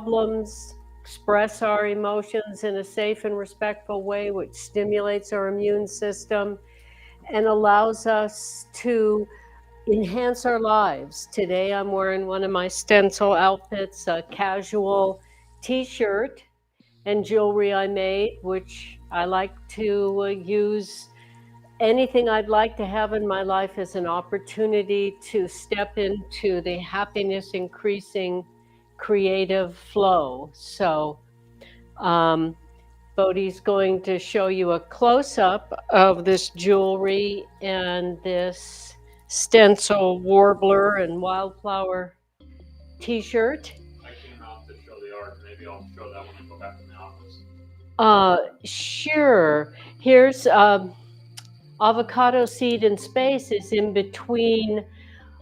problems, express our emotions in a safe and respectful way, which stimulates our immune system and allows us to enhance our lives. Today I'm wearing one of my stencil outfits, a casual t-shirt and jewelry I made, which I like to use anything I'd like to have in my life as an opportunity to step into the happiness increasing creative flow. So Bodhi's going to show you a close-up of this jewelry and this stencil warbler and wildflower t-shirt. I came out to show the art. Maybe I'll show that when I go back in the office. Sure. Here's Avocado Seed in Space is in between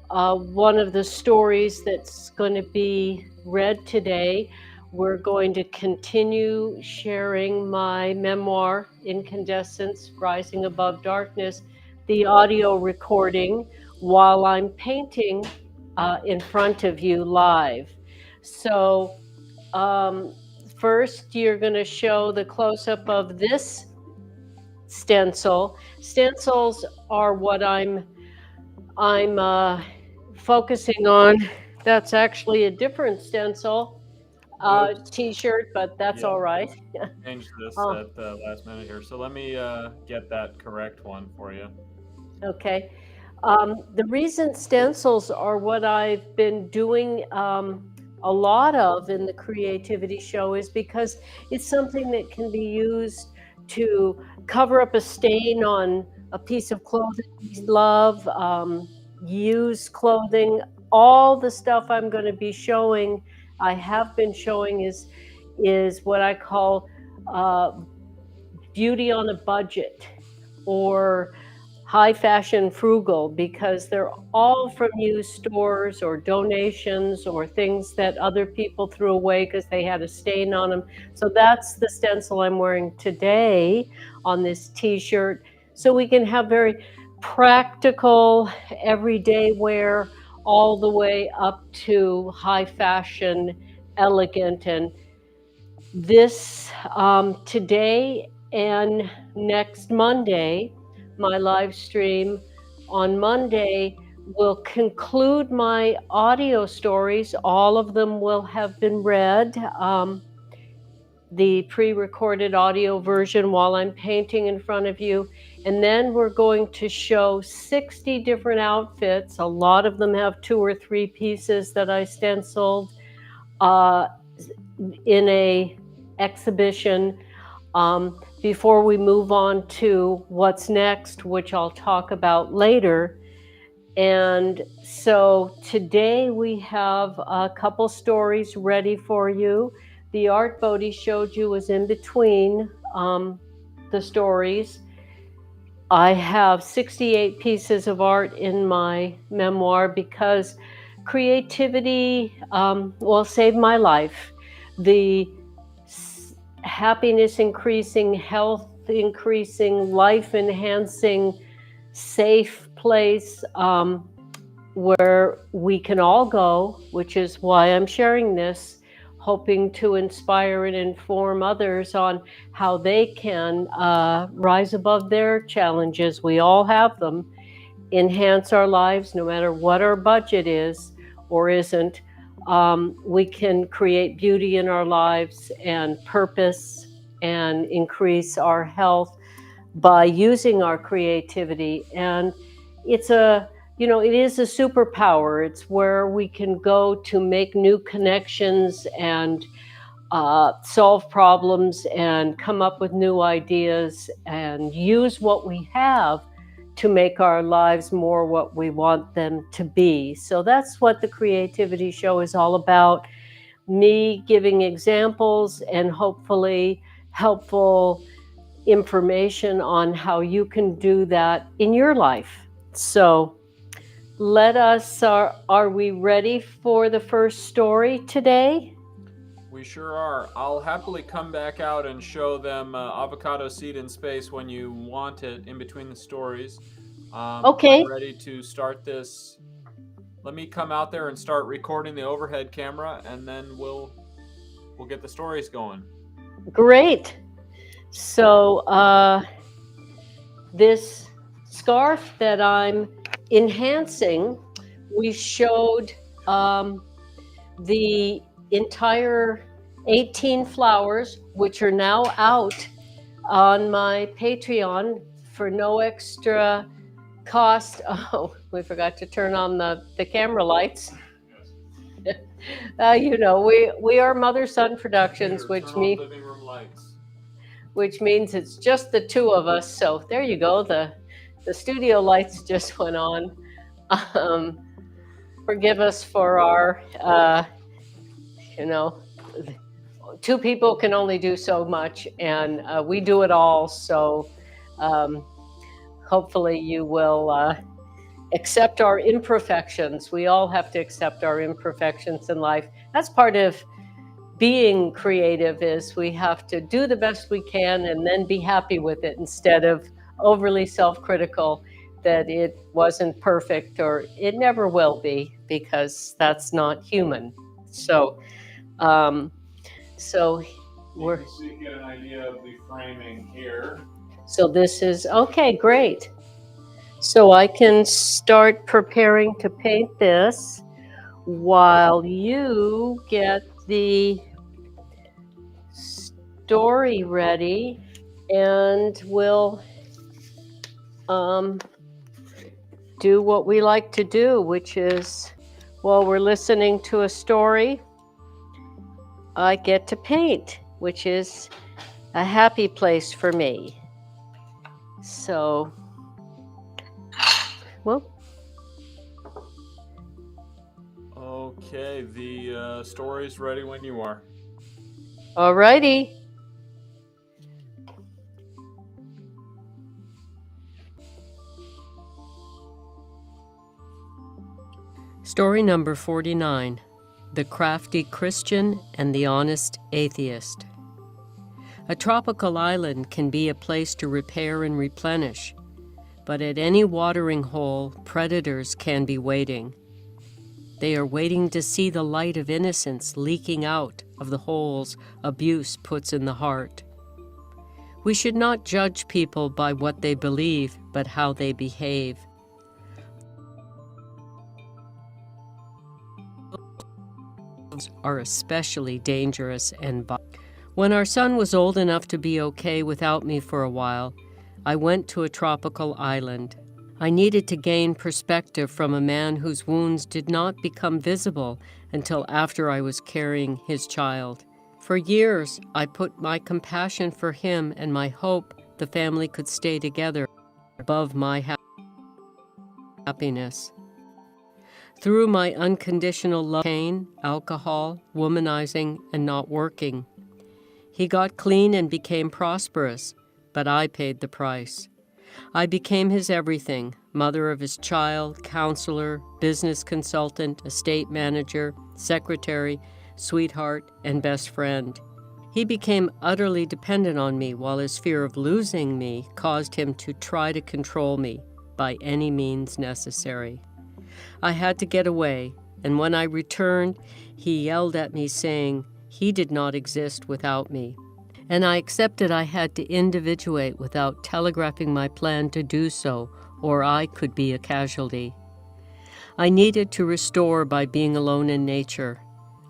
one of the stories that's going to be read today. We're going to continue sharing my memoir, Incandescence, Rising Above Darkness, the audio recording while I'm painting in front of you live. So first you're going to show the close-up of this stencil. Stencils are what I'm focusing on. That's actually a different stencil t-shirt, but that's all right. Changed this at the last minute here, so let me get that correct one for you. Okay. The reason stencils are what I've been doing a lot of in the creativity show is because it's something that can be used to cover up a stain on a piece of clothing we love, used clothing. All the stuff I'm going to be showing, I have been showing, is what I call beauty on a budget, or high fashion frugal, because they're all from used stores or donations or things that other people threw away because they had a stain on them. So that's the stencil I'm wearing today on this t-shirt. So we can have very practical everyday wear all the way up to high fashion, elegant. And this today and next Monday, my live stream on Monday will conclude my audio stories. All of them will have been read. The pre-recorded audio version while I'm painting in front of you. And then we're going to show 60 different outfits. A lot of them have 2 or 3 pieces that I stenciled in a exhibition. Before we move on to what's next, which I'll talk about later. And so today we have a couple stories ready for you. The art Bodhi showed you was in between the stories. I have 68 pieces of art in my memoir because creativity saved my life. The happiness increasing, health increasing, life enhancing, safe place where we can all go, which is why I'm sharing this, hoping to inspire and inform others on how they can rise above their challenges. We all have them. Enhance our lives, no matter what our budget is or isn't. We can create beauty in our lives and purpose and increase our health by using our creativity. And it's it is a superpower. It's where we can go to make new connections and solve problems and come up with new ideas and use what we have to make our lives more what we want them to be. So that's what the Creativity Show is all about. Me giving examples and hopefully helpful information on how you can do that in your life. So are we ready for the first story today? We sure are. I'll happily come back out and show them Avocado Seed in Space when you want it in between the stories. Okay. I'm ready to start this. Let me come out there and start recording the overhead camera, and then we'll we'll get the stories going. Great. So this scarf that I'm enhancing, we showed the entire 18 flowers, which are now out on my Patreon for no extra cost. Oh, we forgot to turn on the camera lights. You know, we are Mother-Son Productions, which means living room lights. Which means it's just the two of us. So there you go. The studio lights just went on. Forgive us for our, you know, two people can only do so much, and we do it all. So hopefully you will accept our imperfections. We all have to accept our imperfections in life. That's part of being creative, is we have to do the best we can and then be happy with it, instead of overly self-critical that it wasn't perfect, or it never will be, because that's not human. So so we're, you can get an idea of the framing here. So this is okay, great. So I can start preparing to paint this while you get the story ready, and we'll do what we like to do, which is, while we're listening to a story, I get to paint, which is a happy place for me. So, well. Okay, the story's ready when you are. All righty. Story number 49. The Crafty Christian and the Honest Atheist. A tropical island can be a place to repair and replenish, but at any watering hole, predators can be waiting. They are waiting to see the light of innocence leaking out of the holes abuse puts in the heart. We should not judge people by what they believe, but how they behave. Are especially dangerous and when our son was old enough to be okay without me for a while, I went to a tropical island. I needed to gain perspective from a man whose wounds did not become visible until after I was carrying his child. For years, I put my compassion for him and my hope the family could stay together above my happiness. Through my unconditional love, pain, alcohol, womanizing, and not working. He got clean and became prosperous, but I paid the price. I became his everything, mother of his child, counselor, business consultant, estate manager, secretary, sweetheart, and best friend. He became utterly dependent on me, while his fear of losing me caused him to try to control me by any means necessary. I had to get away, and when I returned, he yelled at me saying he did not exist without me. And I accepted I had to individuate without telegraphing my plan to do so, or I could be a casualty. I needed to restore by being alone in nature.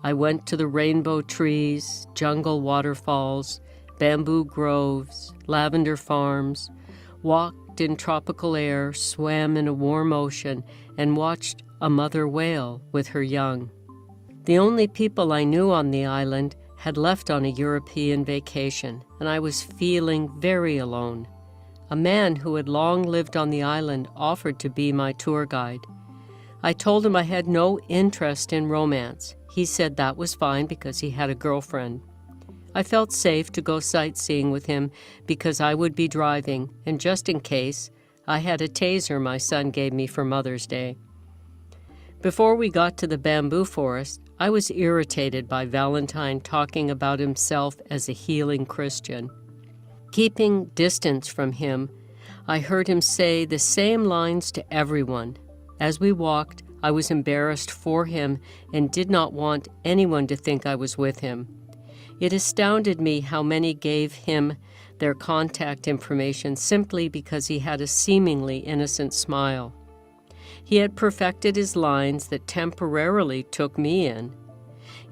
I went to the rainbow trees, jungle waterfalls, bamboo groves, lavender farms, walked in tropical air, swam in a warm ocean, and watched a mother whale with her young. The only people I knew on the island had left on a European vacation, and I was feeling very alone. A man who had long lived on the island offered to be my tour guide. I told him I had no interest in romance. He said that was fine because he had a girlfriend. I felt safe to go sightseeing with him because I would be driving, and just in case, I had a taser my son gave me for Mother's Day. Before we got to the bamboo forest, I was irritated by Valentine talking about himself as a healing Christian. Keeping distance from him, I heard him say the same lines to everyone. As we walked, I was embarrassed for him and did not want anyone to think I was with him. It astounded me how many gave him their contact information simply because he had a seemingly innocent smile. He had perfected his lines that temporarily took me in.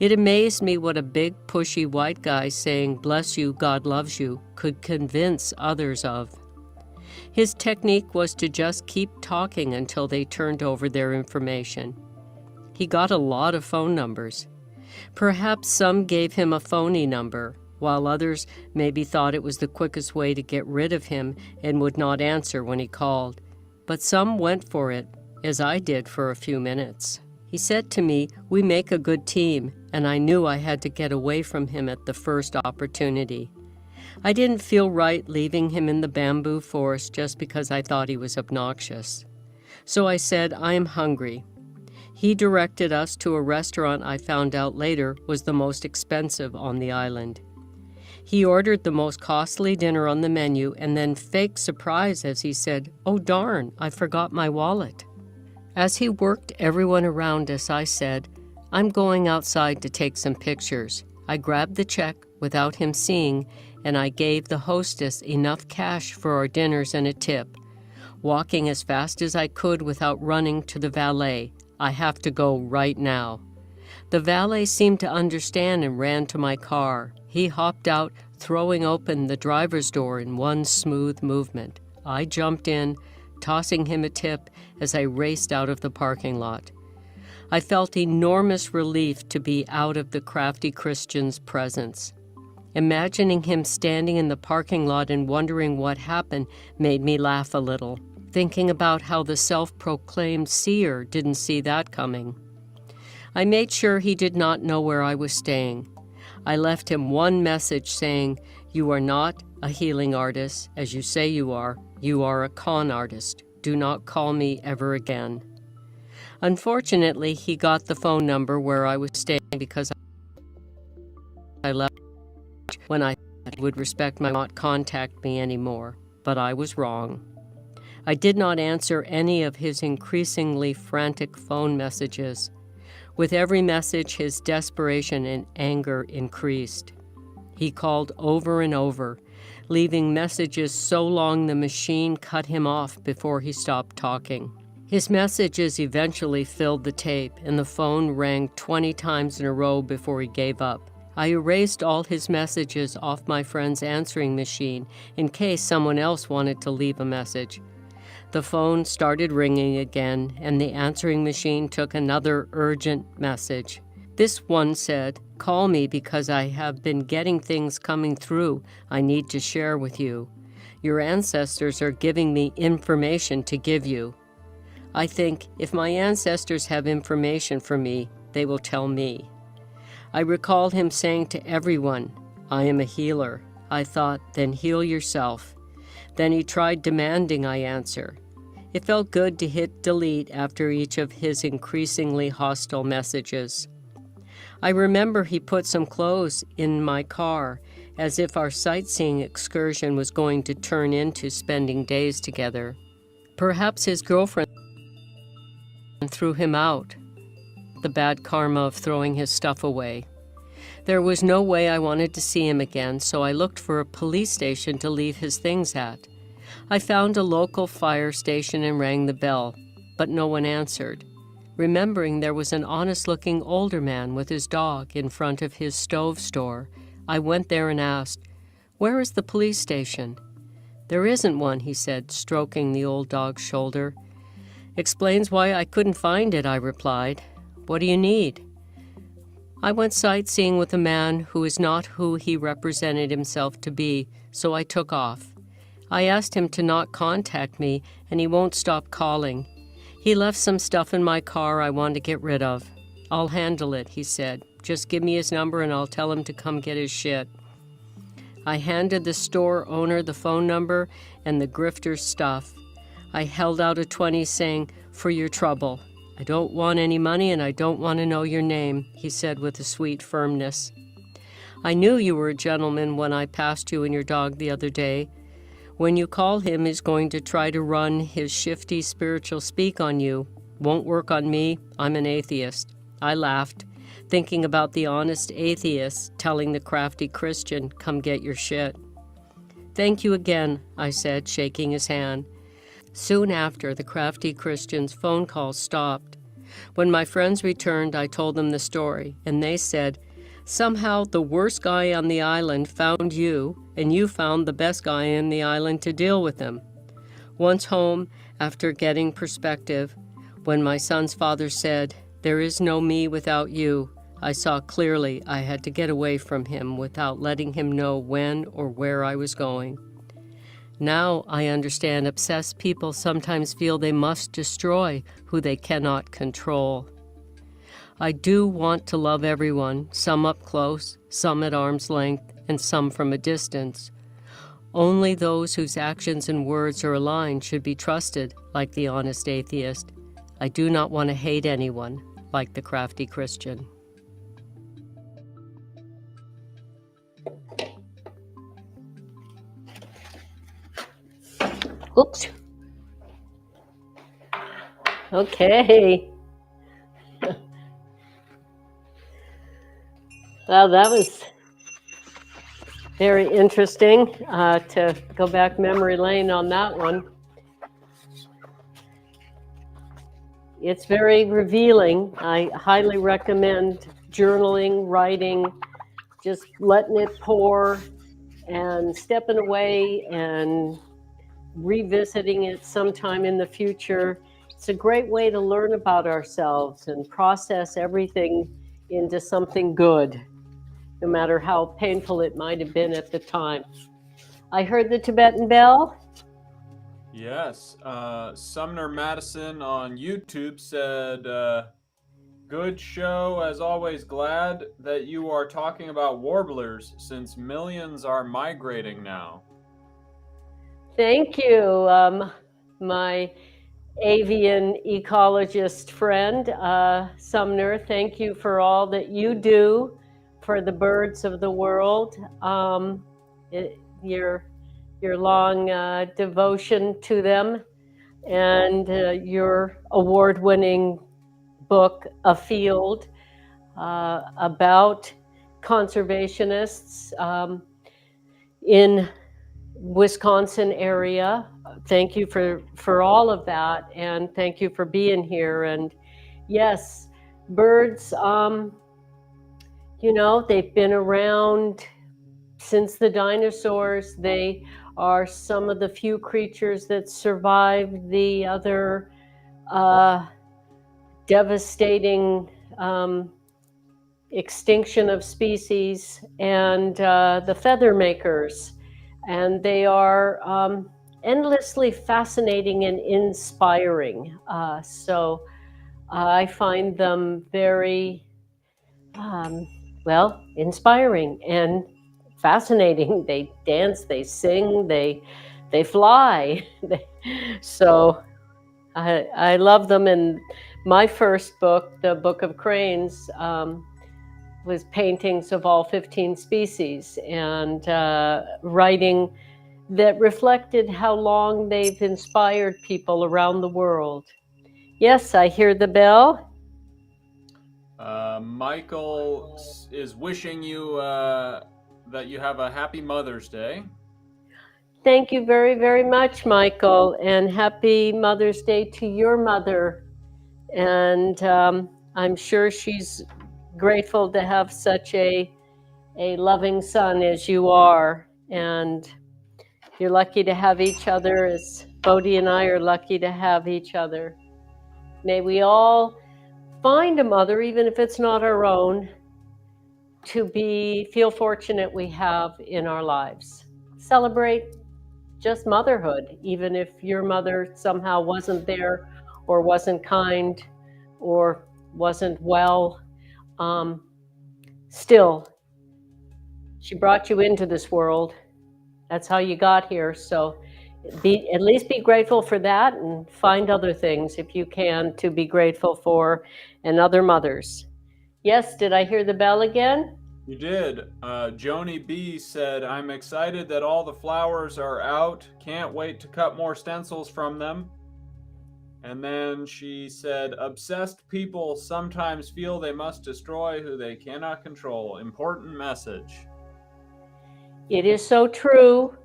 It amazed me what a big, pushy white guy saying, "Bless you, God loves you," could convince others of. His technique was to just keep talking until they turned over their information. He got a lot of phone numbers. Perhaps some gave him a phony number, while others maybe thought it was the quickest way to get rid of him and would not answer when he called. But some went for it, as I did for a few minutes. He said to me, "We make a good team," and I knew I had to get away from him at the first opportunity. I didn't feel right leaving him in the bamboo forest just because I thought he was obnoxious. So I said, "I am hungry." He directed us to a restaurant I found out later was the most expensive on the island. He ordered the most costly dinner on the menu and then faked surprise as he said, "Oh darn, I forgot my wallet." As he worked everyone around us, I said, "I'm going outside to take some pictures." I grabbed the check without him seeing, and I gave the hostess enough cash for our dinners and a tip, walking as fast as I could without running to the valet. "I have to go right now." The valet seemed to understand and ran to my car. He hopped out, throwing open the driver's door in one smooth movement. I jumped in, tossing him a tip as I raced out of the parking lot. I felt enormous relief to be out of the crafty Christian's presence. Imagining him standing in the parking lot and wondering what happened made me laugh a little, thinking about how the self-proclaimed seer didn't see that coming. I made sure he did not know where I was staying. I left him one message saying, "You are not a healing artist, as you say you are. You are a con artist. Do not call me ever again." Unfortunately, he got the phone number where I was staying because I left when I thought he would respect my not contact me anymore, but I was wrong. I did not answer any of his increasingly frantic phone messages. With every message, his desperation and anger increased. He called over and over, leaving messages so long the machine cut him off before he stopped talking. His messages eventually filled the tape, and the phone rang 20 times in a row before he gave up. I erased all his messages off my friend's answering machine in case someone else wanted to leave a message. The phone started ringing again, and the answering machine took another urgent message. This one said, "Call me because I have been getting things coming through I need to share with you. Your ancestors are giving me information to give you." I think if my ancestors have information for me, they will tell me. I recalled him saying to everyone, "I am a healer." I thought, then heal yourself. Then he tried demanding I answer. It felt good to hit delete after each of his increasingly hostile messages. I remember he put some clothes in my car, as if our sightseeing excursion was going to turn into spending days together. Perhaps his girlfriend threw him out, the bad karma of throwing his stuff away. There was no way I wanted to see him again, so I looked for a police station to leave his things at. I found a local fire station and rang the bell, but no one answered. Remembering there was an honest-looking older man with his dog in front of his stove store, I went there and asked, "Where is the police station?" "There isn't one," he said, stroking the old dog's shoulder. "Explains why I couldn't find it," I replied. "What do you need?" I went sightseeing with a man who is not who he represented himself to be, so I took off. I asked him to not contact me, and he won't stop calling. He left some stuff in my car I want to get rid of. "I'll handle it," he said. "Just give me his number and I'll tell him to come get his shit." I handed the store owner the phone number and the grifter's stuff. I held out a 20 saying, "For your trouble. I don't want any money and I don't want to know your name," he said with a sweet firmness. "I knew you were a gentleman when I passed you and your dog the other day. When you call him, he's going to try to run his shifty spiritual speak on you. Won't work on me. I'm an atheist." I laughed, thinking about the honest atheist telling the crafty Christian, "Come get your shit." "Thank you again," I said, shaking his hand. Soon after, the crafty Christian's phone call stopped. When my friends returned, I told them the story, and they said, "Somehow the worst guy on the island found you, and you found the best guy on the island to deal with him." Once home, after getting perspective, when my son's father said, "There is no me without you," I saw clearly I had to get away from him without letting him know when or where I was going. Now I understand obsessed people sometimes feel they must destroy who they cannot control. I do want to love everyone, some up close, some at arm's length, and some from a distance. Only those whose actions and words are aligned should be trusted, like the honest atheist. I do not want to hate anyone, like the crafty Christian. Oops. Okay. Well, that was very interesting to go back memory lane on that one. It's very revealing. I highly recommend journaling, writing, just letting it pour and stepping away and revisiting it sometime in the future. It's a great way to learn about ourselves and process everything into something good, no matter how painful it might have been at the time. I heard the Tibetan bell. Yes. Sumner Madison on YouTube said, "Good show. As always, glad that you are talking about warblers since millions are migrating now." Thank you, my avian ecologist friend, Sumner. Thank you for all that you do for the birds of the world. Your long devotion to them, and your award-winning book, A Field, about conservationists in Wisconsin area. Thank you for all of that, and thank you for being here. And yes, birds, you know, they've been around since the dinosaurs. They are some of the few creatures that survived the other devastating extinction of species, and the feather makers. And they are endlessly fascinating and inspiring. So I find them very, well, inspiring and fascinating. They dance, they sing, they fly. So I love them. And my first book, the Book of Cranes, was paintings of all 15 species, and writing that reflected how long they've inspired people around the world. Yes, I hear the bell. Michael is wishing you that you have a happy Mother's Day. Thank you very, very much, Michael, and happy Mother's Day to your mother. And I'm sure she's grateful to have such a loving son as you are, and you're lucky to have each other, as Bodhi and I are lucky to have each other. May we all find a mother, even if it's not our own, to feel fortunate we have in our lives. Celebrate just motherhood, even if your mother somehow wasn't there or wasn't kind or wasn't well. Still, she brought you into this world. That's how you got here. So at least be grateful for that, and find other things if you can to be grateful for, and other mothers. Yes, did I hear the bell again? You did. Joni B said, "I'm excited that all the flowers are out. Can't wait to cut more stencils from them." And then she said, obsessed people sometimes feel they must destroy who they cannot control. Important message. It is so true.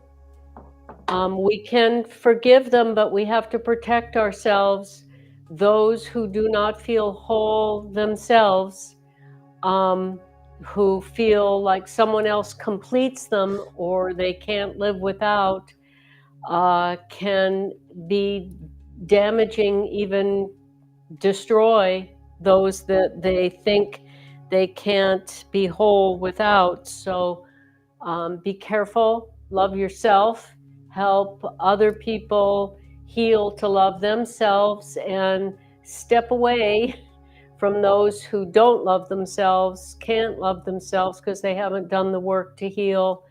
We can forgive them, but we have to protect ourselves. Those who do not feel whole themselves, who feel like someone else completes them or they can't live without, can be damaging, even destroy those that they think they can't be whole without. So be careful, love yourself, help other people heal to love themselves, and step away from those who don't love themselves, can't love themselves because they haven't done the work to heal.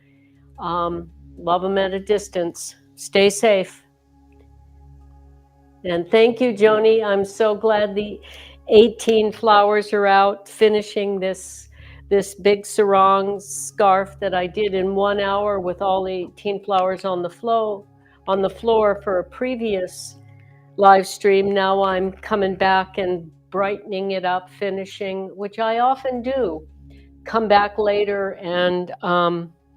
Love them at a distance. Stay safe. And thank you, Joni. I'm so glad the 18 flowers are out, finishing this big sarong scarf that I did in 1 hour with all 18 flowers on the floor for a previous live stream. Now I'm coming back and brightening it up, finishing, which I often do. Come back later and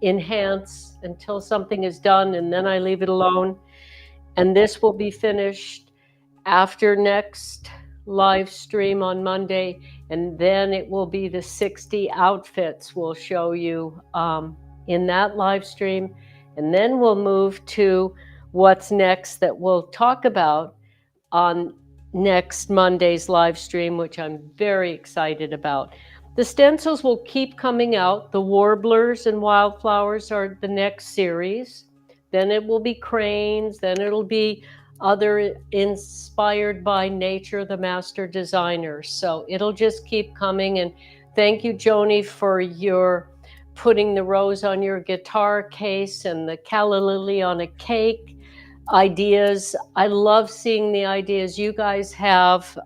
enhance until something is done, and then I leave it alone. And this will be finished after next live stream on Monday, and then it will be the 60 outfits we'll show you in that live stream. And then we'll move to what's next that we'll talk about on next Monday's live stream, which I'm very excited about. The stencils will keep coming out. The warblers and wildflowers are the next series. Then it will be cranes. Then it'll be other inspired by nature, the master designers. So it'll just keep coming. And thank you, Joni, for your putting the rose on your guitar case and the calla lily on a cake ideas. I love seeing the ideas you guys have,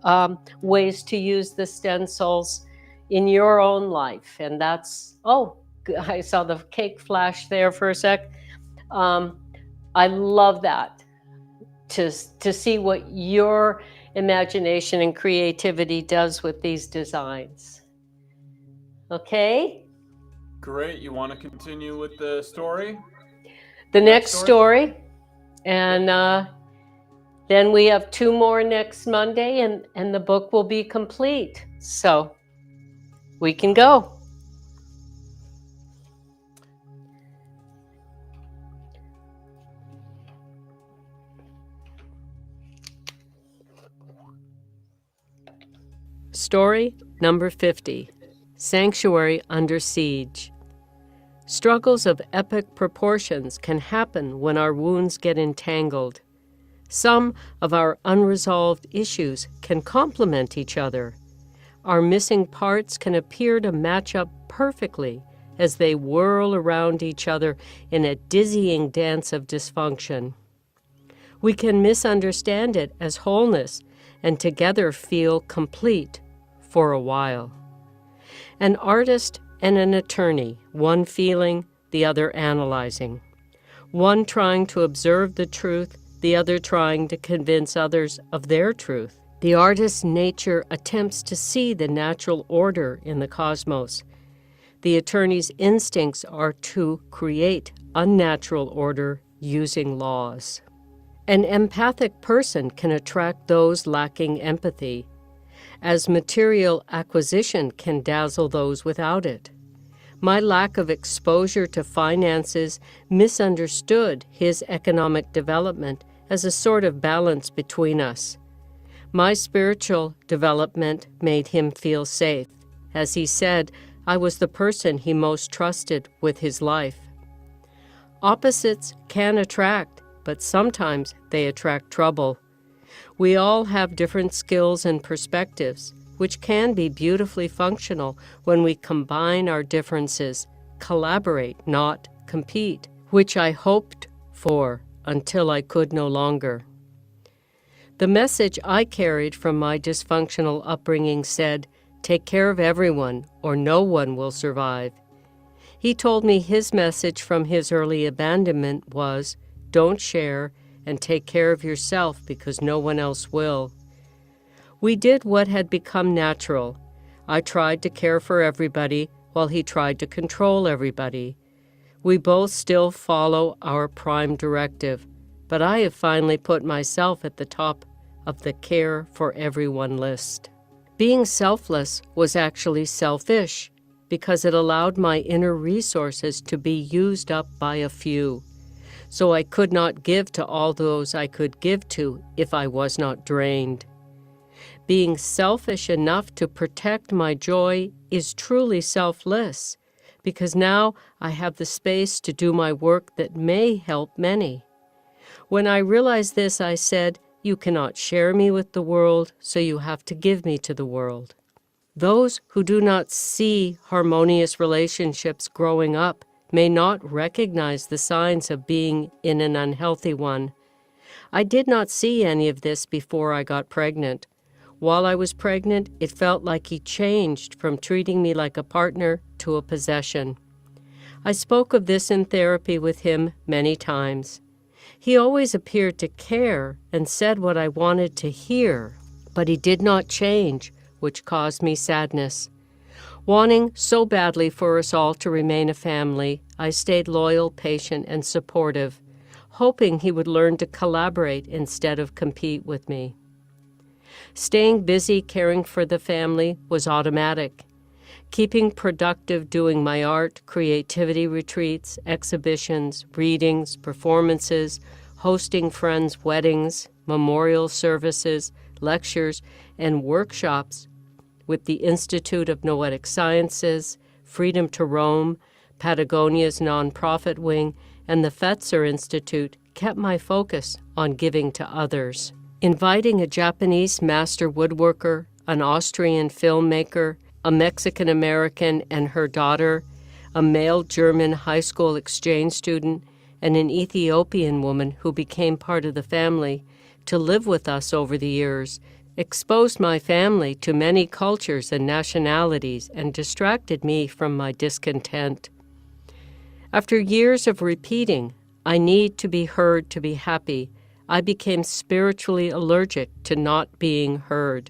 ways to use the stencils in your own life. And that's, oh, I saw the cake flash there for a sec. I love that, to see what your imagination and creativity does with these designs. Okay? Great. You want to continue with the story? The next story. And then we have 2 more next Monday, and the book will be complete. So we can go. Story number 50, Sanctuary Under Siege. Struggles of epic proportions can happen when our wounds get entangled. Some of our unresolved issues can complement each other. Our missing parts can appear to match up perfectly as they whirl around each other in a dizzying dance of dysfunction. We can misunderstand it as wholeness and together feel complete for a while. An artist and an attorney, one feeling, the other analyzing. One trying to observe the truth, the other trying to convince others of their truth. The artist's nature attempts to see the natural order in the cosmos. The attorney's instincts are to create unnatural order using laws. An empathic person can attract those lacking empathy, as material acquisition can dazzle those without it. My lack of exposure to finances misunderstood his economic development as a sort of balance between us. My spiritual development made him feel safe. As he said, I was the person he most trusted with his life. Opposites can attract, but sometimes they attract trouble. We all have different skills and perspectives, which can be beautifully functional when we combine our differences, collaborate, not compete, which I hoped for until I could no longer. The message I carried from my dysfunctional upbringing said, "Take care of everyone, or no one will survive." He told me his message from his early abandonment was, "Don't share and take care of yourself because no one else will. We did what had become natural. I tried to care for everybody while he tried to control everybody. We both still follow our prime directive, but I have finally put myself at the top of the care for everyone list. Being selfless was actually selfish because it allowed my inner resources to be used up by a few. So I could not give to all those I could give to if I was not drained. Being selfish enough to protect my joy is truly selfless, because now I have the space to do my work that may help many. When I realized this, I said, "You cannot share me with the world, so you have to give me to the world." Those who do not see harmonious relationships growing up may not recognize the signs of being in an unhealthy one. I did not see any of this before I got pregnant. While I was pregnant, it felt like he changed from treating me like a partner to a possession. I spoke of this in therapy with him many times. He always appeared to care and said what I wanted to hear, but he did not change, which caused me sadness. Wanting so badly for us all to remain a family, I stayed loyal, patient, and supportive, hoping he would learn to collaborate instead of compete with me. Staying busy caring for the family was automatic. Keeping productive doing my art, creativity retreats, exhibitions, readings, performances, hosting friends' weddings, memorial services, lectures, and workshops with the Institute of Noetic Sciences, Freedom to Roam, Patagonia's nonprofit wing, and the Fetzer Institute kept my focus on giving to others. Inviting a Japanese master woodworker, an Austrian filmmaker, a Mexican-American and her daughter, a male German high school exchange student, and an Ethiopian woman who became part of the family to live with us over the years, exposed my family to many cultures and nationalities and distracted me from my discontent. After years of repeating, "I need to be heard to be happy," I became spiritually allergic to not being heard.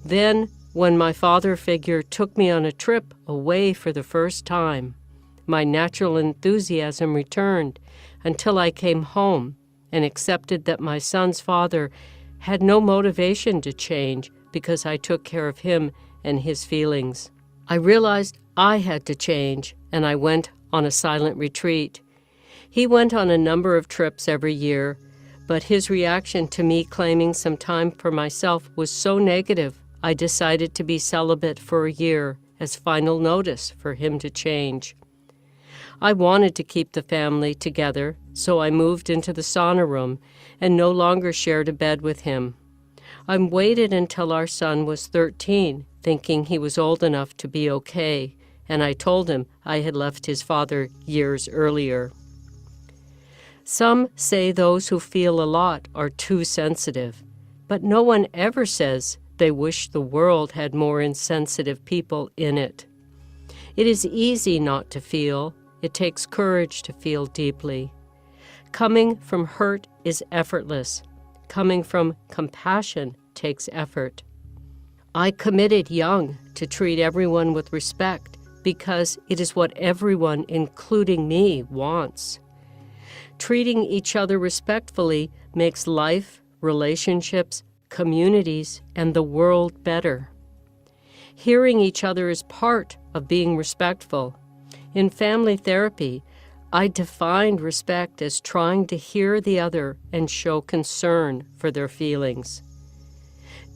Then, when my father figure took me on a trip away for the first time, my natural enthusiasm returned until I came home and accepted that my son's father had no motivation to change because I took care of him and his feelings. I realized I had to change, and I went on a silent retreat. He went on a number of trips every year, but his reaction to me claiming some time for myself was so negative, I decided to be celibate for a year as final notice for him to change. I wanted to keep the family together, so I moved into the sauna room and no longer shared a bed with him. I waited until our son was 13, thinking he was old enough to be okay, and I told him I had left his father years earlier. Some say those who feel a lot are too sensitive, but no one ever says they wish the world had more insensitive people in it. It is easy not to feel. It takes courage to feel deeply. Coming from hurt is effortless. Coming from compassion takes effort. I committed young to treat everyone with respect because it is what everyone, including me, wants. Treating each other respectfully makes life, relationships, communities, and the world better. Hearing each other is part of being respectful. In family therapy, I defined respect as trying to hear the other and show concern for their feelings.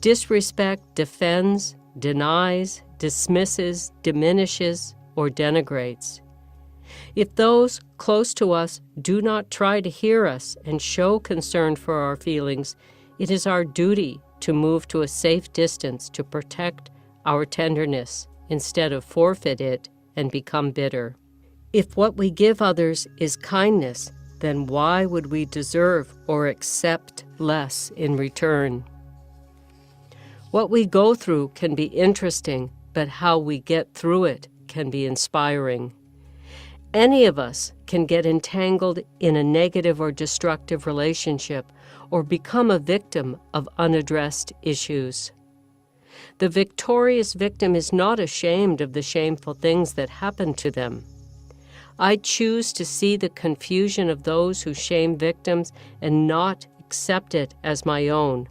Disrespect defends, denies, dismisses, diminishes, or denigrates. If those close to us do not try to hear us and show concern for our feelings, it is our duty to move to a safe distance to protect our tenderness instead of forfeit it and become bitter. If what we give others is kindness, then why would we deserve or accept less in return? What we go through can be interesting, but how we get through it can be inspiring. Any of us can get entangled in a negative or destructive relationship or become a victim of unaddressed issues. The victorious victim is not ashamed of the shameful things that happen to them. I choose to see the confusion of those who shame victims and not accept it as my own.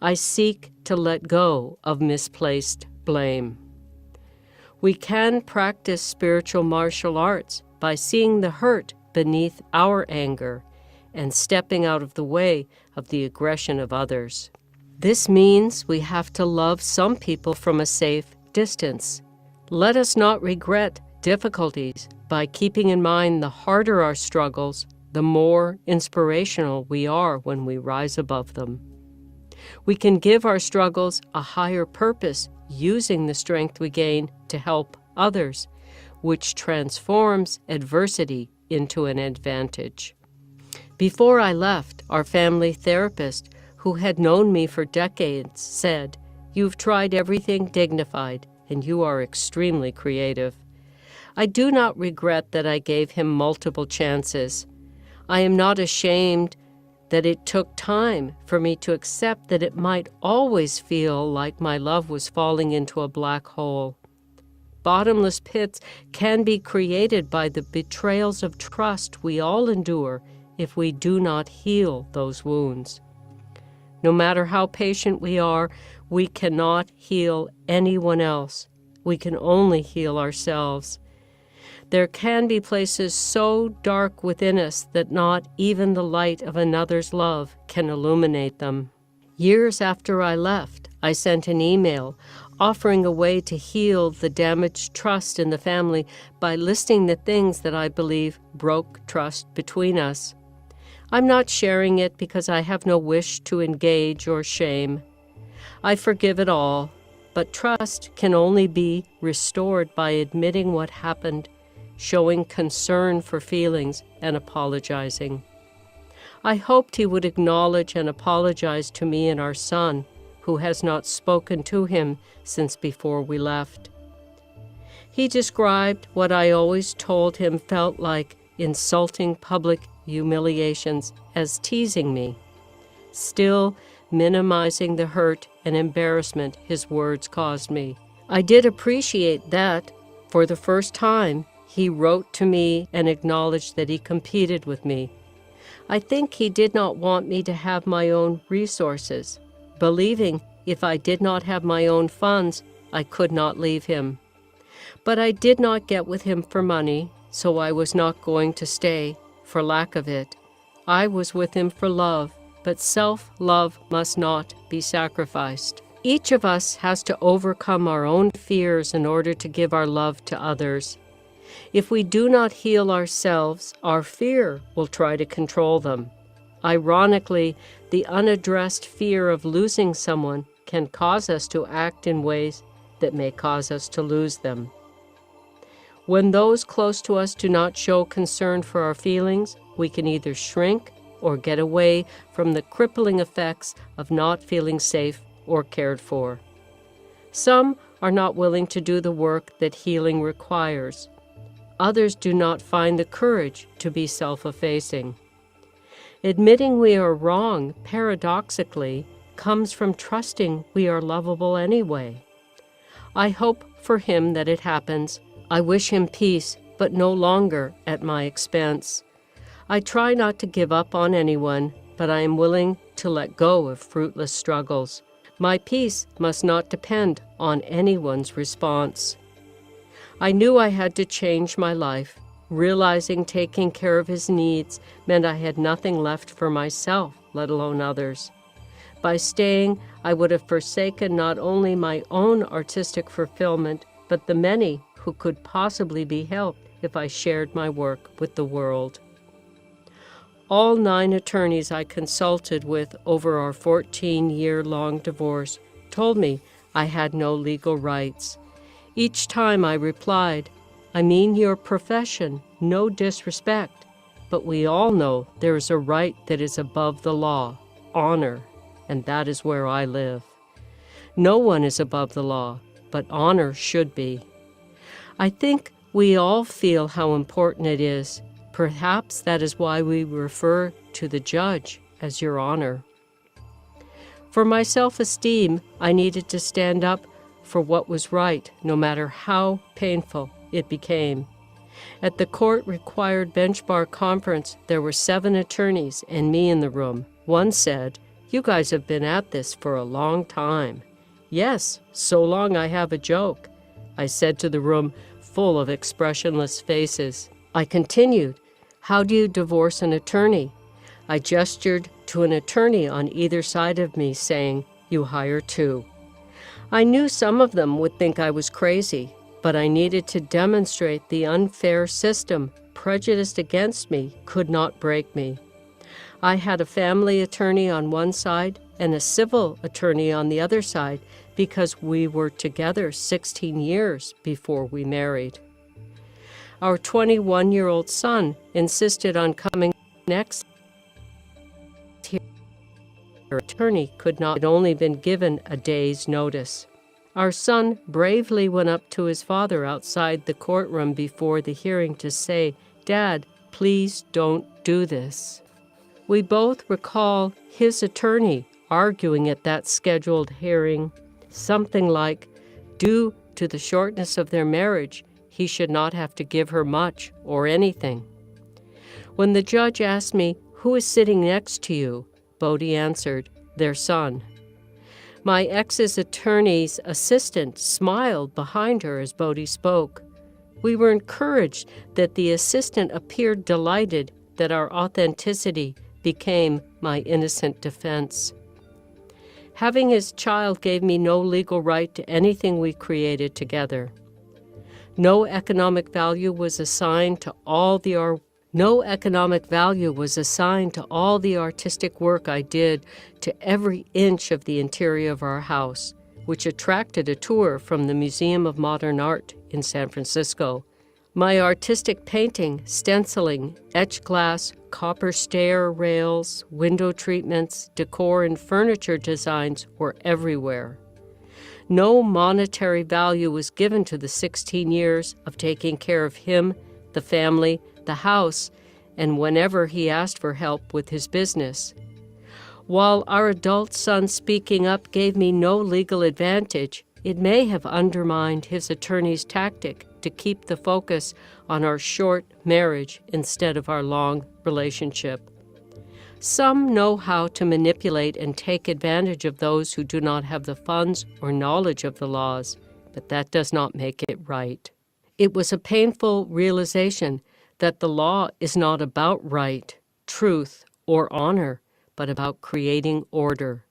I seek to let go of misplaced blame. We can practice spiritual martial arts by seeing the hurt beneath our anger and stepping out of the way of the aggression of others. This means we have to love some people from a safe distance. Let us not regret difficulties by keeping in mind the harder our struggles, the more inspirational we are when we rise above them. We can give our struggles a higher purpose using the strength we gain to help others, which transforms adversity into an advantage. Before I left, our family therapist, who had known me for decades, said, "You've tried everything dignified, and you are extremely creative." I do not regret that I gave him multiple chances. I am not ashamed that it took time for me to accept that it might always feel like my love was falling into a black hole. Bottomless pits can be created by the betrayals of trust we all endure if we do not heal those wounds. No matter how patient we are, we cannot heal anyone else. We can only heal ourselves. There can be places so dark within us that not even the light of another's love can illuminate them. Years after I left, I sent an email offering a way to heal the damaged trust in the family by listing the things that I believe broke trust between us. I'm not sharing it because I have no wish to engage or shame. I forgive it all, but trust can only be restored by admitting what happened, showing concern for feelings, and apologizing. I hoped he would acknowledge and apologize to me and our son, who has not spoken to him since before we left. He described what I always told him felt like insulting public humiliations as teasing me, still minimizing the hurt and embarrassment his words caused me. I did appreciate that, for the first time, he wrote to me and acknowledged that he competed with me. I think he did not want me to have my own resources, believing if I did not have my own funds, I could not leave him. But I did not get with him for money, so I was not going to stay for lack of it. I was with him for love, but self-love must not be sacrificed. Each of us has to overcome our own fears in order to give our love to others. If we do not heal ourselves, our fear will try to control them. Ironically, the unaddressed fear of losing someone can cause us to act in ways that may cause us to lose them. When those close to us do not show concern for our feelings, we can either shrink or get away from the crippling effects of not feeling safe or cared for. Some are not willing to do the work that healing requires. Others do not find the courage to be self-effacing. Admitting we are wrong, paradoxically, comes from trusting we are lovable anyway. I hope for him that it happens. I wish him peace, but no longer at my expense. I try not to give up on anyone, but I am willing to let go of fruitless struggles. My peace must not depend on anyone's response. I knew I had to change my life, realizing taking care of his needs meant I had nothing left for myself, let alone others. By staying, I would have forsaken not only my own artistic fulfillment, but the many who could possibly be helped if I shared my work with the world. All 9 attorneys I consulted with over our 14-year-long divorce told me I had no legal rights. Each time I replied, "I mean your profession, no disrespect, but we all know there is a right that is above the law, honor, and that is where I live. No one is above the law, but honor should be." I think we all feel how important it is, Perhaps that is why we refer to the judge as Your Honor. For my self-esteem, I needed to stand up for what was right, no matter how painful it became. At the court-required bench bar conference, there were 7 attorneys and me in the room. One said, "You guys have been at this for a long time." "Yes, so long I have a joke," I said to the room full of expressionless faces. I continued, "How do you divorce an attorney?" I gestured to an attorney on either side of me, saying, "You hire 2. I knew some of them would think I was crazy, but I needed to demonstrate the unfair system prejudiced against me could not break me. I had a family attorney on one side and a civil attorney on the other side because we were together 16 years before we married. Our 21-year-old son insisted on coming next. Her attorney could not had only been given a day's notice. Our son bravely went up to his father outside the courtroom before the hearing to say, "Dad, please don't do this." We both recall his attorney arguing at that scheduled hearing something like, due to the shortness of their marriage, he should not have to give her much or anything. When the judge asked me, "Who is sitting next to you?" Bodhi answered, "Their son." My ex's attorney's assistant smiled behind her as Bodhi spoke. We were encouraged that the assistant appeared delighted that our authenticity became my innocent defense. Having his child gave me no legal right to anything we created together. No economic value was assigned to all the artistic work I did to every inch of the interior of our house, which attracted a tour from the Museum of Modern Art in San Francisco. My artistic painting, stenciling, etched glass, copper stair rails, window treatments, decor, and furniture designs were everywhere. No monetary value was given to the 16 years of taking care of him, the family, the house, and whenever he asked for help with his business. While our adult son speaking up gave me no legal advantage, it may have undermined his attorney's tactic to keep the focus on our short marriage instead of our long relationship. Some know how to manipulate and take advantage of those who do not have the funds or knowledge of the laws, but that does not make it right. It was a painful realization that the law is not about right, truth, or honor, but about creating order.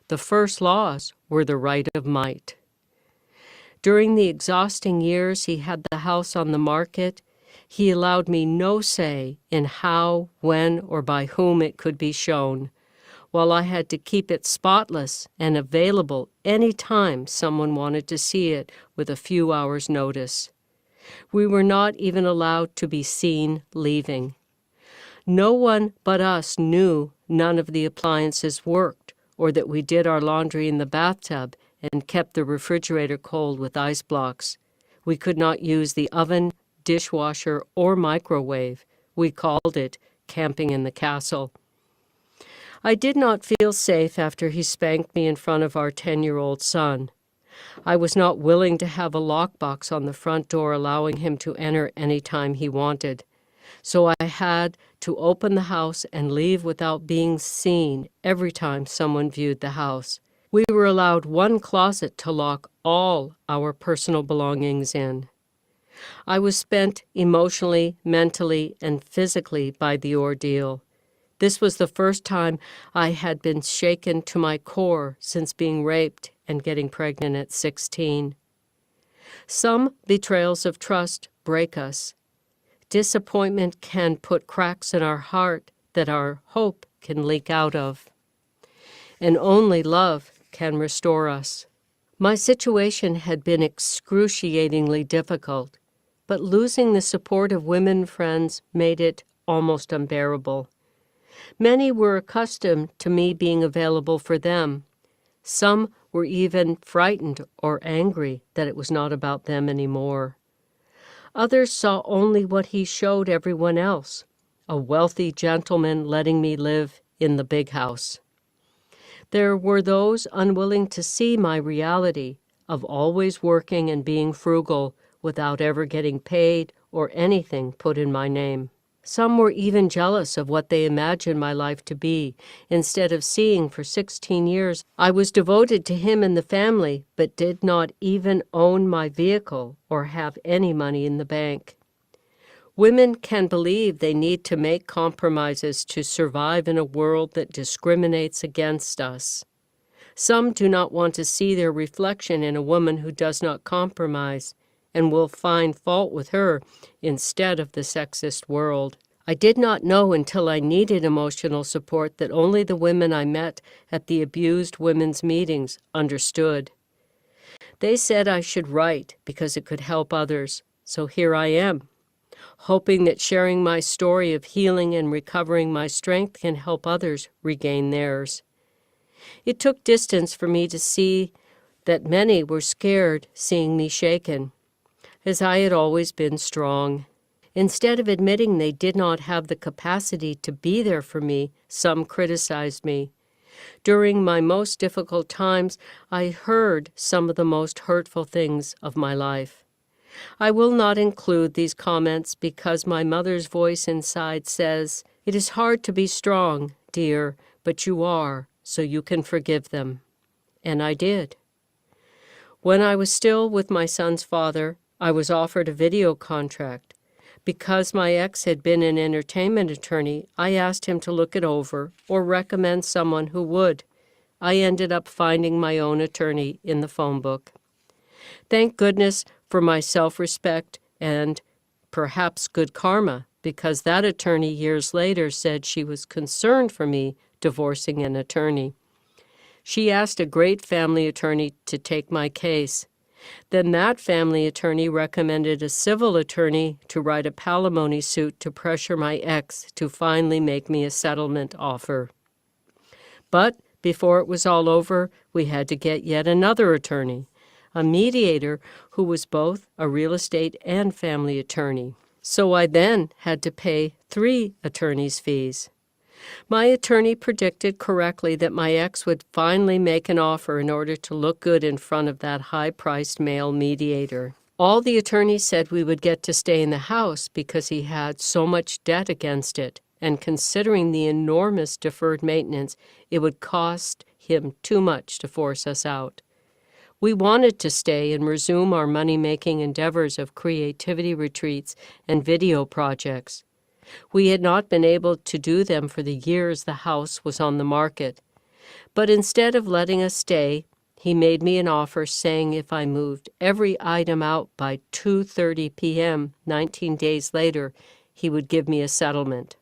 The first laws were the right of might. During the exhausting years he had the house on the market, he allowed me no say in how, when, or by whom it could be shown, while I had to keep it spotless and available any time someone wanted to see it with a few hours' notice. We were not even allowed to be seen leaving. No one but us knew none of the appliances worked, or that we did our laundry in the bathtub and kept the refrigerator cold with ice blocks. We could not use the oven, dishwasher, or microwave. We called it camping in the castle. I did not feel safe after he spanked me in front of our 10-year-old son. I was not willing to have a lockbox on the front door allowing him to enter any time he wanted. So I had to open the house and leave without being seen every time someone viewed the house. We were allowed one closet to lock all our personal belongings in. I was spent emotionally, mentally, and physically by the ordeal. This was the first time I had been shaken to my core since being raped and getting pregnant at 16. Some betrayals of trust break us. Disappointment can put cracks in our heart that our hope can leak out of. And only love can restore us. My situation had been excruciatingly difficult, but losing the support of women friends made it almost unbearable. Many were accustomed to me being available for them. Some were even frightened or angry that it was not about them anymore. Others saw only what he showed everyone else, a wealthy gentleman letting me live in the big house. There were those unwilling to see my reality of always working and being frugal without ever getting paid or anything put in my name. Some were even jealous of what they imagined my life to be, instead of seeing for 16 years I was devoted to him and the family, but did not even own my vehicle or have any money in the bank. Women can believe they need to make compromises to survive in a world that discriminates against us. Some do not want to see their reflection in a woman who does not compromise and will find fault with her instead of the sexist world. I did not know until I needed emotional support that only the women I met at the abused women's meetings understood. They said I should write because it could help others, so here I am, hoping that sharing my story of healing and recovering my strength can help others regain theirs. It took distance for me to see that many were scared seeing me shaken, as I had always been strong. Instead of admitting they did not have the capacity to be there for me, some criticized me. During my most difficult times, I heard some of the most hurtful things of my life. I will not include these comments because my mother's voice inside says, "It is hard to be strong, dear, but you are, so you can forgive them." And I did. When I was still with my son's father, I was offered a video contract. Because my ex had been an entertainment attorney, I asked him to look it over or recommend someone who would. I ended up finding my own attorney in the phone book. Thank goodness for my self-respect and perhaps good karma, because that attorney years later said she was concerned for me divorcing an attorney. She asked a great family attorney to take my case. Then that family attorney recommended a civil attorney to write a palimony suit to pressure my ex to finally make me a settlement offer. But before it was all over, we had to get yet another attorney, a mediator who was both a real estate and family attorney. So I then had to pay 3 attorneys' fees. My attorney predicted correctly that my ex would finally make an offer in order to look good in front of that high-priced male mediator. All the attorneys said we would get to stay in the house because he had so much debt against it, and considering the enormous deferred maintenance, it would cost him too much to force us out. We wanted to stay and resume our money-making endeavors of creativity retreats and video projects. We had not been able to do them for the years the house was on the market. But instead of letting us stay, he made me an offer saying if I moved every item out by 2:30 p.m. 19 days later, he would give me a settlement.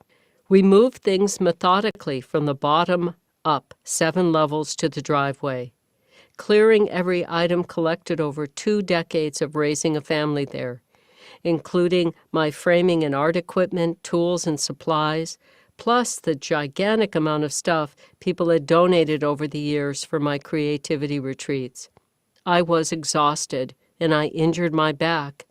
We moved things methodically from the bottom up 7 levels to the driveway, clearing every item collected over 2 decades of raising a family there, including my framing and art equipment, tools and supplies, plus the gigantic amount of stuff people had donated over the years for my creativity retreats. I was exhausted, and I injured my back.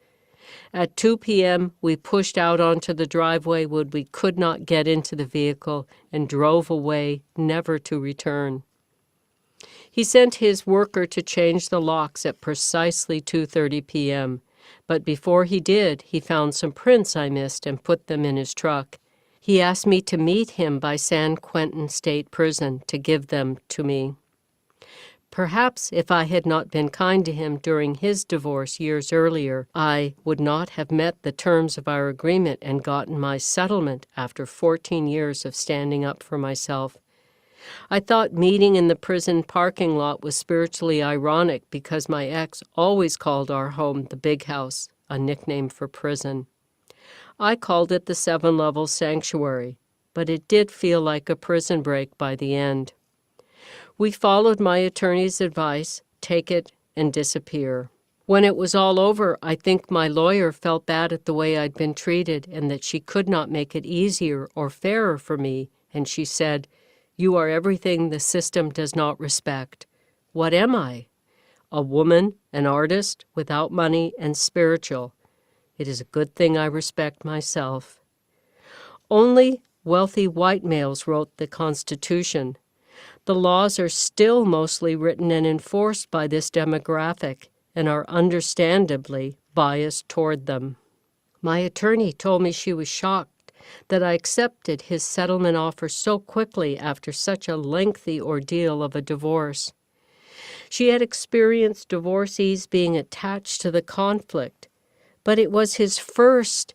At 2 p.m., we pushed out onto the driveway when we could not get into the vehicle and drove away, never to return. He sent his worker to change the locks at precisely 2:30 p.m., but before he did, he found some prints I missed and put them in his truck. He asked me to meet him by San Quentin State Prison to give them to me. Perhaps if I had not been kind to him during his divorce years earlier, I would not have met the terms of our agreement and gotten my settlement after 14 years of standing up for myself. I thought meeting in the prison parking lot was spiritually ironic because my ex always called our home the Big House, a nickname for prison. I called it the 7-level sanctuary, but it did feel like a prison break by the end. We followed my attorney's advice, take it and disappear. When it was all over, I think my lawyer felt bad at the way I'd been treated and that she could not make it easier or fairer for me, and she said, "You are everything the system does not respect." What am I? A woman, an artist, without money, and spiritual. It is a good thing I respect myself. Only wealthy white males wrote the Constitution. The laws are still mostly written and enforced by this demographic and are understandably biased toward them. My attorney told me she was shocked that I accepted his settlement offer so quickly after such a lengthy ordeal of a divorce. She had experienced divorcees being attached to the conflict, but it was his first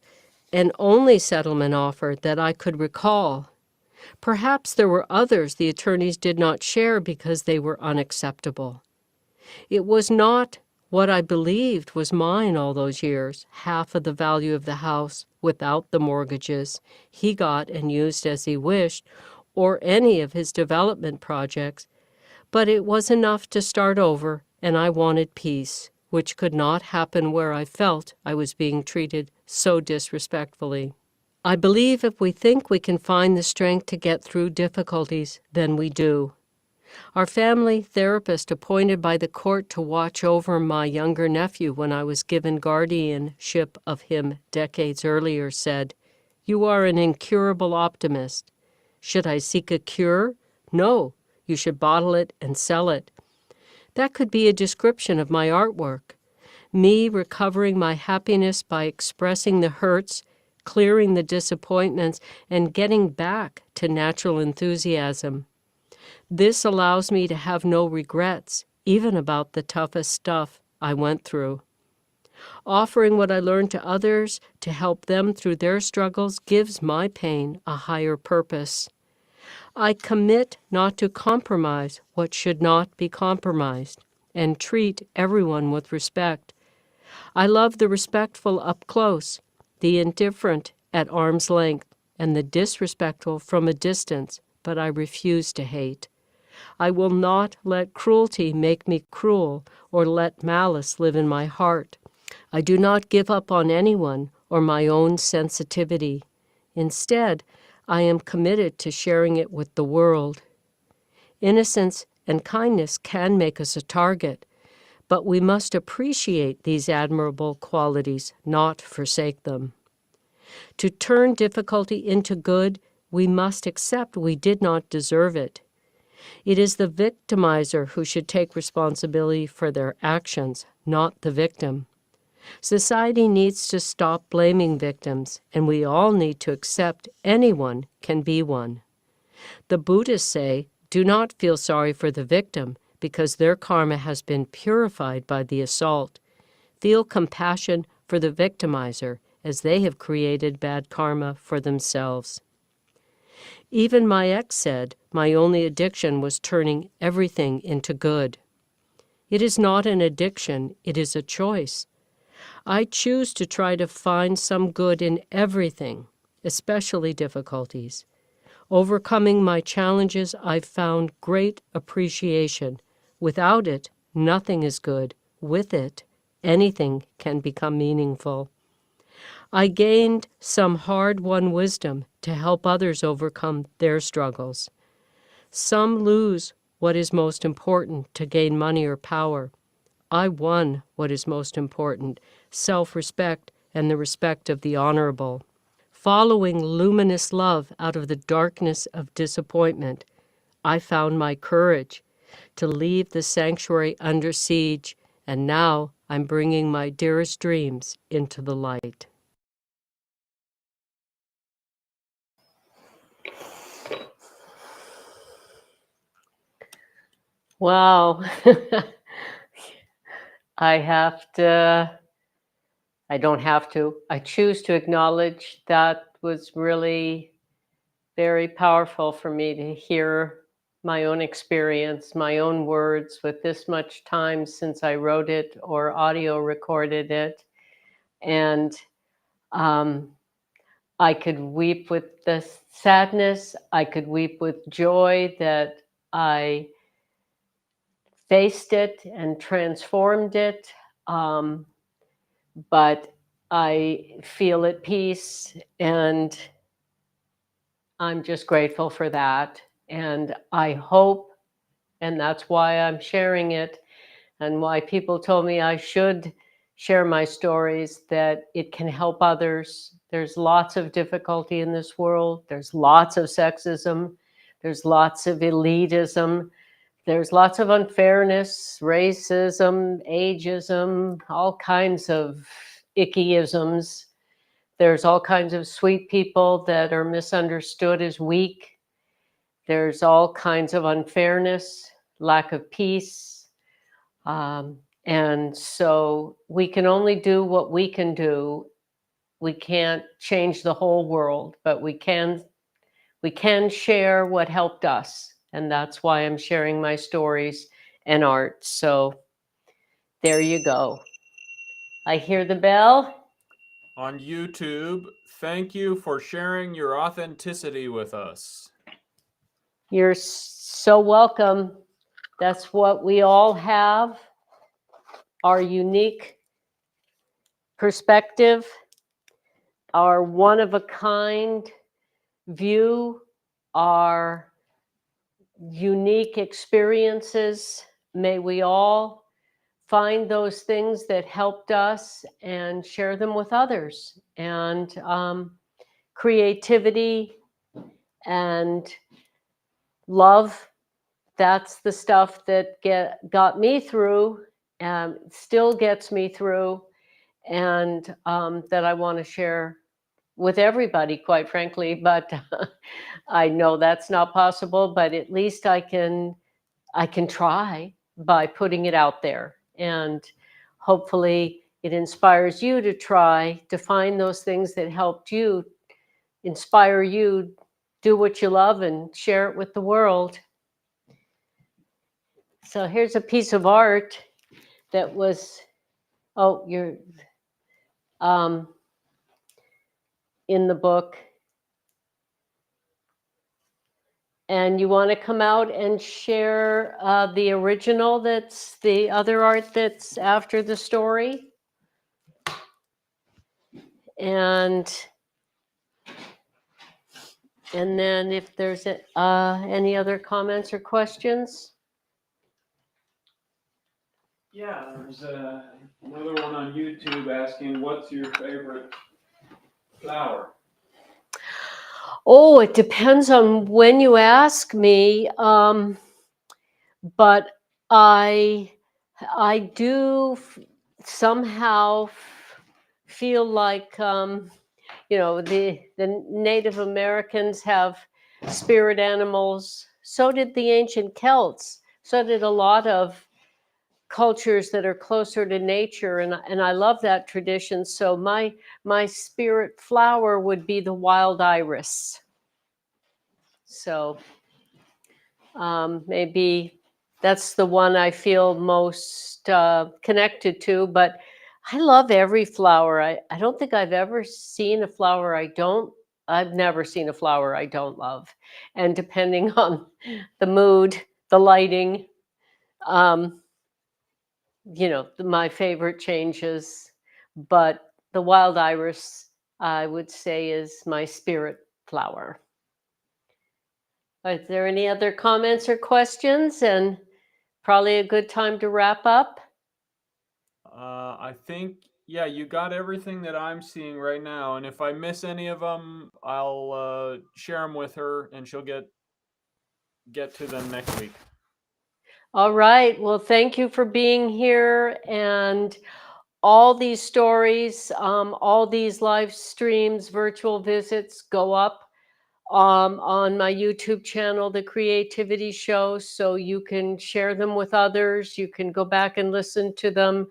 and only settlement offer that I could recall. Perhaps there were others the attorneys did not share because they were unacceptable. It was not what I believed was mine all those years, half of the value of the house without the mortgages he got and used as he wished, or any of his development projects, but it was enough to start over, and I wanted peace, which could not happen where I felt I was being treated so disrespectfully. I believe if we think we can find the strength to get through difficulties, then we do. Our family therapist appointed by the court to watch over my younger nephew when I was given guardianship of him decades earlier said, "You are an incurable optimist. Should I seek a cure? No, you should bottle it and sell it." That could be a description of my artwork. Me recovering my happiness by expressing the hurts, clearing the disappointments, and getting back to natural enthusiasm. This allows me to have no regrets, even about the toughest stuff I went through. Offering what I learned to others to help them through their struggles gives my pain a higher purpose. I commit not to compromise what should not be compromised, and treat everyone with respect. I love the respectful up close, the indifferent at arm's length, and the disrespectful from a distance, but I refuse to hate. I will not let cruelty make me cruel or let malice live in my heart. I do not give up on anyone or my own sensitivity. Instead, I am committed to sharing it with the world. Innocence and kindness can make us a target, but we must appreciate these admirable qualities, not forsake them. To turn difficulty into good, we must accept we did not deserve it. It is the victimizer who should take responsibility for their actions, not the victim. Society needs to stop blaming victims, and we all need to accept anyone can be one. The Buddhists say, do not feel sorry for the victim because their karma has been purified by the assault. Feel compassion for the victimizer as they have created bad karma for themselves. Even my ex said my only addiction was turning everything into good. It is not an addiction, it is a choice. I choose to try to find some good in everything, especially difficulties. Overcoming my challenges, I've found great appreciation. Without it, nothing is good. With it, anything can become meaningful. I gained some hard-won wisdom to help others overcome their struggles. Some lose what is most important to gain money or power. I won what is most important, self-respect and the respect of the honorable. Following luminous love out of the darkness of disappointment, I found my courage to leave the sanctuary under siege, and now I'm bringing my dearest dreams into the light. Wow. I don't have to. I choose to acknowledge that was really very powerful for me to hear my own experience, my own words with this much time since I wrote it or audio recorded it. And I could weep with the sadness. I could weep with joy that I faced it and transformed it. But I feel at peace, and I'm just grateful for that. And I hope, and that's why I'm sharing it, and why people told me I should share my stories, that it can help others. There's lots of difficulty in this world. There's lots of sexism. There's lots of elitism. There's lots of unfairness, racism, ageism, all kinds of icky-isms. There's all kinds of sweet people that are misunderstood as weak. There's all kinds of unfairness, lack of peace. And so we can only do what we can do. We can't change the whole world, but we can share what helped us. And that's why I'm sharing my stories and art. So there you go. I hear the bell. On YouTube, thank you for sharing your authenticity with us. You're so welcome. That's what we all have, our unique perspective, our one-of-a-kind view, our unique experiences. May we all find those things that helped us and share them with others. And creativity and love, that's the stuff that got me through, still gets me through, and that I want to share with everybody, quite frankly. But I know that's not possible, but at least I can try by putting it out there. And hopefully it inspires you to try to find those things that helped you, inspire you, do what you love and share it with the world. So here's a piece of art that was, in the book. And you want to come out and share the original, that's the other art that's after the story? And then if there's any other comments or questions? Yeah, there's another one on YouTube asking, what's your favorite flower? Oh, it depends on when you ask me. But I do somehow feel like, the Native Americans have spirit animals. So did the ancient Celts. So did a lot of cultures that are closer to nature, and I love that tradition. So my spirit flower would be the wild iris. So maybe that's the one I feel most connected to. But I love every flower. I don't think I've ever seen a flower I've never seen a flower I don't love. And depending on the mood, the lighting, my favorite changes. But the wild iris, I would say, is my spirit flower. Are there any other comments or questions? And probably a good time to wrap up. I think, yeah, you got everything that I'm seeing right now. And if I miss any of them, I'll share them with her and she'll get to them next week. All right. Well, thank you for being here. And all these stories, all these live streams, virtual visits go up on my YouTube channel, The Creativity Show, so you can share them with others. You can go back and listen to them.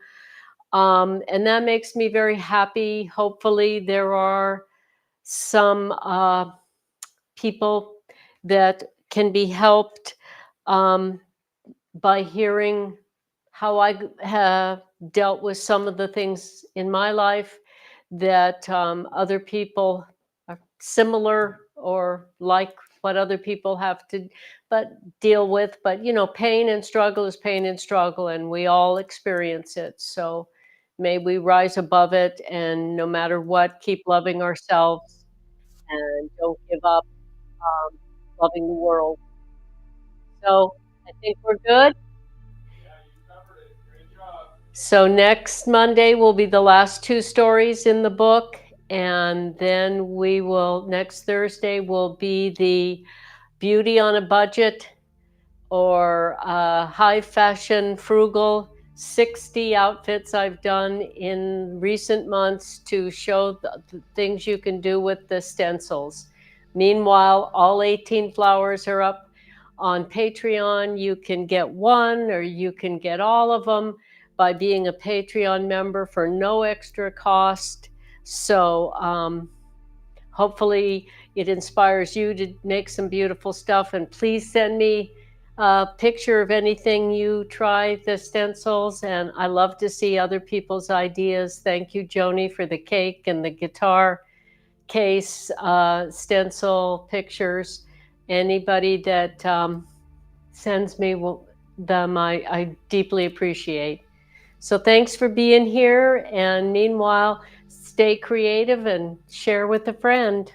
And that makes me very happy. Hopefully there are some people that can be helped by hearing how I have dealt with some of the things in my life that other people are similar or like what other people have to deal with. But pain and struggle is pain and struggle, and we all experience it. So may we rise above it, and no matter what, keep loving ourselves and don't give up loving the world. So I think we're good. Yeah, you covered it. Great job. So next Monday will be the last 2 stories in the book, and then next Thursday will be the Beauty on a Budget, or high fashion frugal 60 outfits I've done in recent months to show the things you can do with the stencils. Meanwhile, all 18 flowers are up on Patreon. You can get one or you can get all of them by being a Patreon member for no extra cost. So hopefully it inspires you to make some beautiful stuff. And please send me a picture of anything you try the stencils. And I love to see other people's ideas. Thank you, Joni, for the cake and the guitar case stencil pictures. Anybody that sends me them, I deeply appreciate. So thanks for being here. And meanwhile, stay creative and share with a friend.